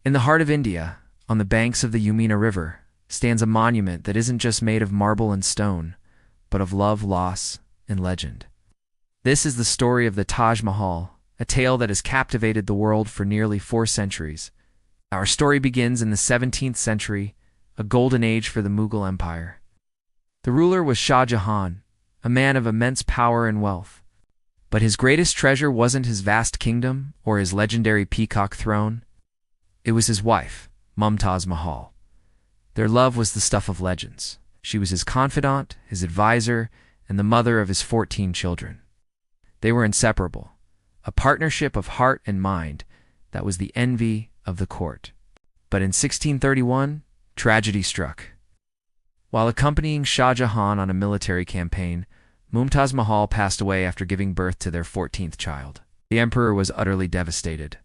In the heart of India, on the banks of the Yamuna River, stands a monument that isn't just made of marble and stone, but of love, loss, and legend. This is the story of the Taj Mahal, a tale that has captivated the world for nearly 4 centuries. Our story begins in the 17th century, a golden age for the Mughal Empire. The ruler was Shah Jahan, a man of immense power and wealth. But his greatest treasure wasn't his vast kingdom or his legendary peacock throne. It was his wife, Mumtaz Mahal. Their love was the stuff of legends. She was his confidant, his advisor, and the mother of his 14 children. They were inseparable, a partnership of heart and mind that was the envy of the court. But in 1631, tragedy struck. While accompanying Shah Jahan on a military campaign, Mumtaz Mahal passed away after giving birth to their 14th child. The emperor was utterly devastated.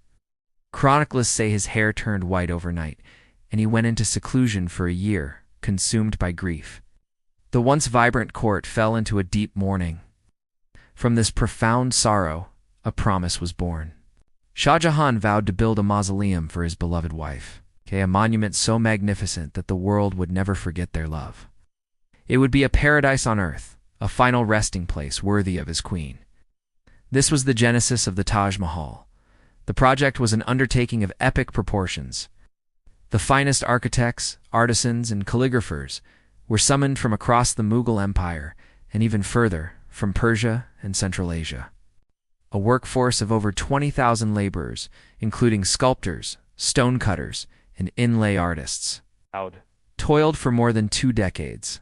Chroniclers say his hair turned white overnight, and he went into seclusion for a year, consumed by grief. The once vibrant court fell into a deep mourning. From this profound sorrow, a promise was born. Shah Jahan vowed to build a mausoleum for his beloved wife, a monument so magnificent that the world would never forget their love. It would be a paradise on earth, a final resting place worthy of his queen. This was the genesis of the Taj Mahal. The project was an undertaking of epic proportions. The finest architects, artisans, and calligraphers were summoned from across the Mughal Empire and even further, from Persia and Central Asia. A workforce of over 20,000 laborers, including sculptors, stonecutters, and inlay artists, toiled for more than 2 decades.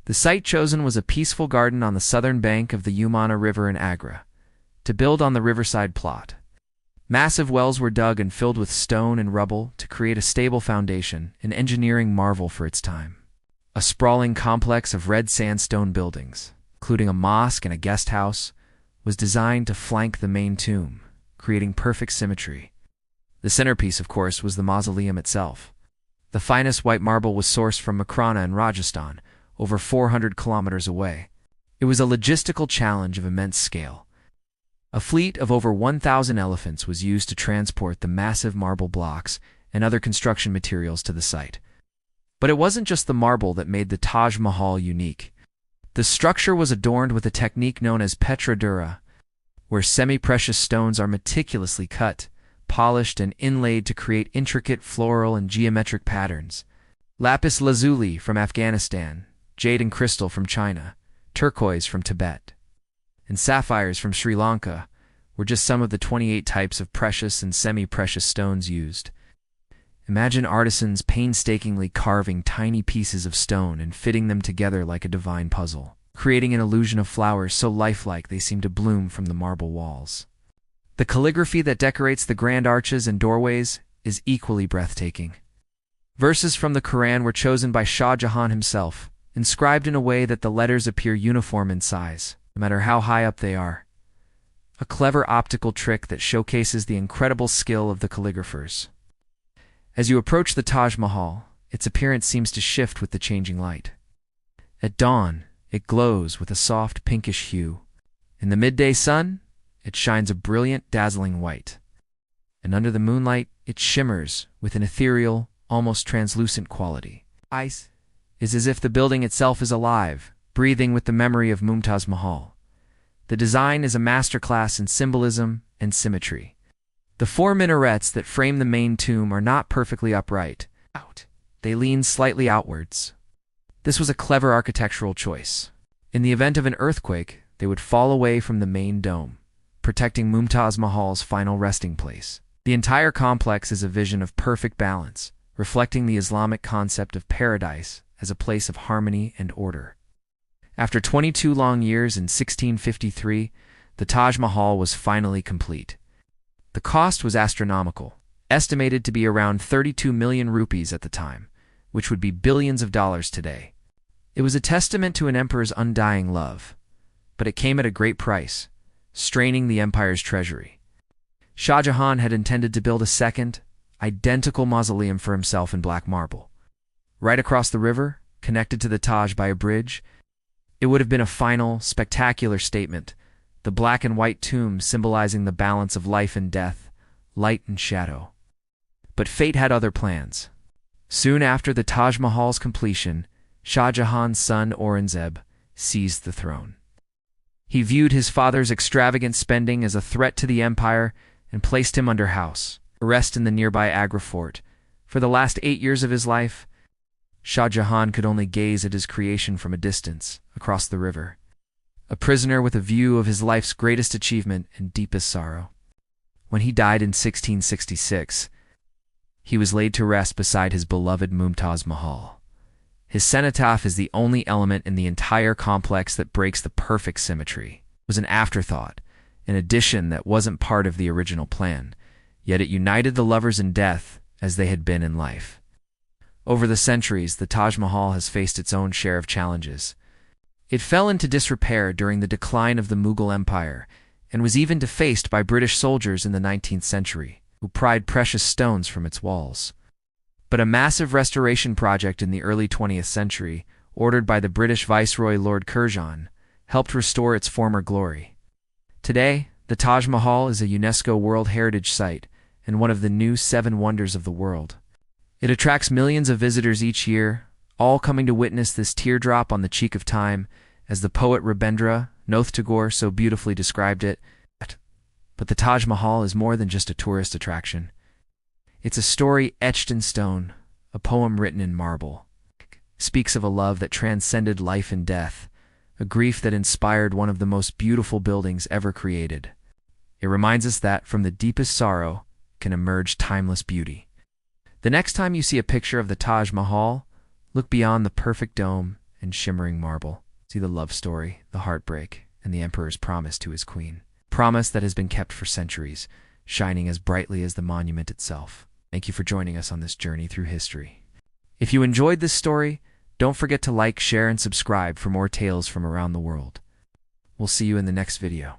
The site chosen was a peaceful garden on the southern bank of the Yamuna River in Agra, to build on the riverside plot. Massive wells were dug and filled with stone and rubble to create a stable foundation, an engineering marvel for its time. A sprawling complex of red sandstone buildings, including a mosque and a guest house, was designed to flank the main tomb, creating perfect symmetry. The centerpiece, of course, was the mausoleum itself. The finest white marble was sourced from Makrana in Rajasthan, over 400 kilometers away. It was a logistical challenge of immense scale. A fleet of over 1,000 elephants was used to transport the massive marble blocks and other construction materials to the site. But it wasn't just the marble that made the Taj Mahal unique. The structure was adorned with a technique known as petrodura, where semi-precious stones are meticulously cut, polished, and inlaid to create intricate floral and geometric patterns. Lapis lazuli from Afghanistan, jade and crystal from China, turquoise from Tibet, and sapphires from Sri Lanka were just some of the 28 types of precious and semi-precious stones used. Imagine artisans painstakingly carving tiny pieces of stone and fitting them together like a divine puzzle, creating an illusion of flowers so lifelike they seem to bloom from the marble walls. The calligraphy that decorates the grand arches and doorways is equally breathtaking. Verses from the Quran were chosen by Shah Jahan himself, inscribed in a way that the letters appear uniform in size, no matter how high up they are. A clever optical trick that showcases the incredible skill of the calligraphers. As you approach the Taj Mahal, its appearance seems to shift with the changing light. At dawn, it glows with a soft pinkish hue. In the midday sun, it shines a brilliant, dazzling white. And under the moonlight, it shimmers with an ethereal, almost translucent quality. Ice is as if the building itself is alive, breathing with the memory of Mumtaz Mahal. The design is a masterclass in symbolism and symmetry. The 4 minarets that frame the main tomb are not perfectly upright. They lean slightly outwards. This was a clever architectural choice. In the event of an earthquake, they would fall away from the main dome, protecting Mumtaz Mahal's final resting place. The entire complex is a vision of perfect balance, reflecting the Islamic concept of paradise as a place of harmony and order. After 22 long years in 1653, the Taj Mahal was finally complete. The cost was astronomical, estimated to be around 32 million rupees at the time, which would be billions of dollars today. It was a testament to an emperor's undying love, but it came at a great price, straining the empire's treasury. Shah Jahan had intended to build a second, identical mausoleum for himself in black marble. Right across the river, connected to the Taj by a bridge, it would have been a final, spectacular statement, the black and white tomb symbolizing the balance of life and death, light and shadow. But fate had other plans. Soon after the Taj Mahal's completion, Shah Jahan's son Aurangzeb seized the throne. He viewed his father's extravagant spending as a threat to the empire and placed him under house arrest in the nearby Agra fort. For the last 8 years of his life, Shah Jahan could only gaze at his creation from a distance, across the river, a prisoner with a view of his life's greatest achievement and deepest sorrow. When he died in 1666, he was laid to rest beside his beloved Mumtaz Mahal. His cenotaph is the only element in the entire complex that breaks the perfect symmetry. It was an afterthought, an addition that wasn't part of the original plan, yet it united the lovers in death as they had been in life. Over the centuries, the Taj Mahal has faced its own share of challenges. It fell into disrepair during the decline of the Mughal Empire and was even defaced by British soldiers in the 19th century, who pried precious stones from its walls. But a massive restoration project in the early 20th century, ordered by the British Viceroy Lord Curzon, helped restore its former glory. Today, the Taj Mahal is a UNESCO World Heritage Site and one of the new 7 wonders of the world. It attracts millions of visitors each year, all coming to witness this teardrop on the cheek of time, as the poet Rabindra Nath Tagore so beautifully described it. But the Taj Mahal is more than just a tourist attraction. It's a story etched in stone, a poem written in marble. It speaks of a love that transcended life and death, a grief that inspired one of the most beautiful buildings ever created. It reminds us that from the deepest sorrow can emerge timeless beauty. The next time you see a picture of the Taj Mahal, look beyond the perfect dome and shimmering marble. See the love story, the heartbreak, and the emperor's promise to his queen. Promise that has been kept for centuries, shining as brightly as the monument itself. Thank you for joining us on this journey through history. If you enjoyed this story, don't forget to like, share, and subscribe for more tales from around the world. We'll see you in the next video.